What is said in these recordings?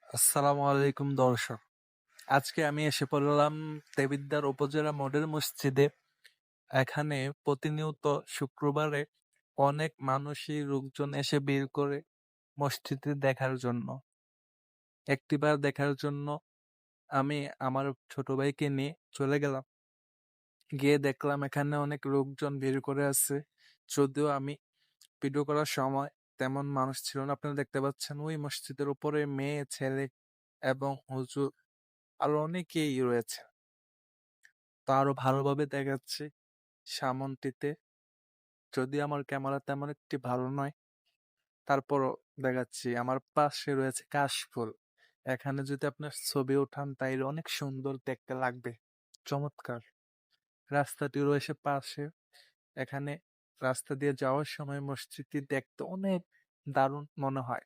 আসসালামু আলাইকুম দর্শক। আজকে আমি এসে পড়লাম দেবিদ্বার উপজেলা মডেল মসজিদে। এখানে প্রতিনিয়ত শুক্রবারে অনেক মানুষই লোকজন এসে ভিড় করে মসজিদে দেখার জন্য। একটিবার দেখার জন্য আমি আমার ছোট ভাইকে নিয়ে চলে গেলাম। গিয়ে দেখলাম এখানে অনেক লোকজন ভিড় করে আছে। যদিও আমি ভিডিও করার সময় তেমন মানুষ ছিল না। আপনারা দেখতে পাচ্ছেন ওই মসজিদের উপরে মেয়ে, ছেলে এবং হুজুর আরো অনেকেই রয়েছে। তো আরো ভালোভাবে দেখাচ্ছি সামনটিতে। যদি আমার ক্যামেরা তেমন একটি ভালো নয়, তারপরও দেখাচ্ছি। আমার পাশে রয়েছে কাশফুল। এখানে যদি আপনার ছবি ওঠান তাইলে অনেক সুন্দর দেখতে লাগবে, চমৎকার। রাস্তাটি রয়েছে পাশে। এখানে রাস্তা দিয়ে যাওয়ার সময় মসজিদটি দেখতে অনেক দারুণ মনে হয়।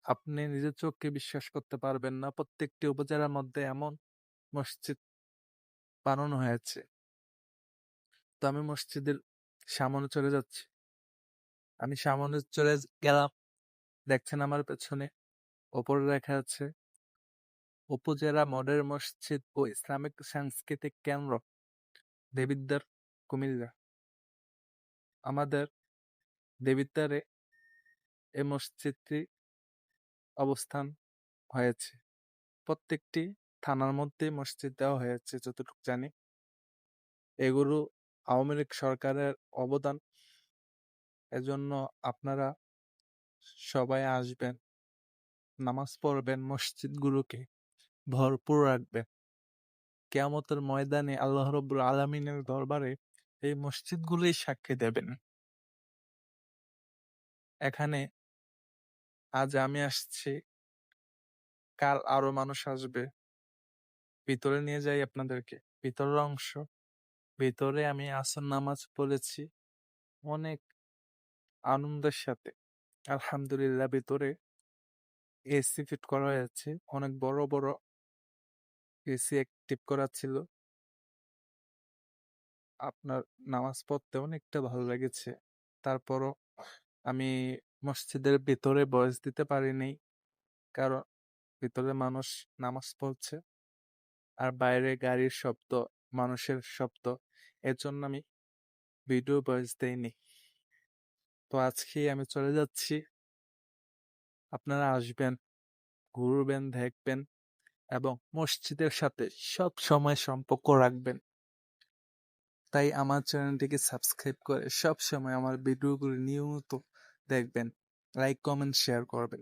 আপনি নিজের চোখকে বিশ্বাস করতে পারবেন না, প্রত্যেকটি উপজেলার মধ্যে এমন মসজিদ বানানো হয়েছে। তো আমি মসজিদের সামনে চলে যাচ্ছি। আমি সামনে চলে গেলাম। দেখছেন আমার পেছনে ওপরে লেখা আছে উপজেলা মডেল মসজিদ ও ইসলামিক সাংস্কৃতিক কেন্দ্র, দেবিদ্বার, কুমিল্লা। আমাদের দেবিদ্বারে এই মসজিদটি অবস্থান হয়েছে। প্রত্যেকটি থানার মধ্যে মসজিদ দেওয়া হয়েছে যতটুকু জানি। এগুলো আওয়ামী লীগ সরকারের অবদান। এজন্য আপনারা সবাই আসবেন, নামাজ পড়বেন, মসজিদগুলোকে ভরপুর রাখবেন। কিয়ামতের ময়দানে আল্লাহ রাব্বুল আলামিনের দরবারে এই মসজিদগুলোই সাক্ষী দেবেন। এখানে আজ আমি আসছি, কাল আরো মানুষ আসবে। ভিতরে নিয়ে যাই আপনাদেরকে, ভিতরের অংশ। ভিতরে আমি আসর নামাজ পড়েছি অনেক আনন্দের সাথে। আলহামদুলিল্লাহ, ভিতরে এসি ফিট করা হয়েছে, অনেক বড় বড় এসি অ্যাক্টিভ করা ছিল। আপনার নামাজ পড়তে অনেকটা ভালো লেগেছে। তারপরও আমি মসজিদের ভিতরে ভয়েস দিতে পারিনি, কারণ ভিতরে মানুষ নামাজ পড়ছে আর বাইরে গাড়ির শব্দ, মানুষের শব্দ। এর জন্য আমি ভিডিও ভয়েস দেইনি। তো আজকে আমি চলে যাচ্ছি। আপনারা আসবেন, ঘুরবেন, দেখবেন এবং মসজিদের সাথে সব সময় সম্পর্ক রাখবেন। তাই আমার চ্যানেলটিকে সাবস্ক্রাইব করে সব সময় আমার ভিডিওগুলি নিয়মিত দেখবেন, লাইক, কমেন্ট, শেয়ার করবেন।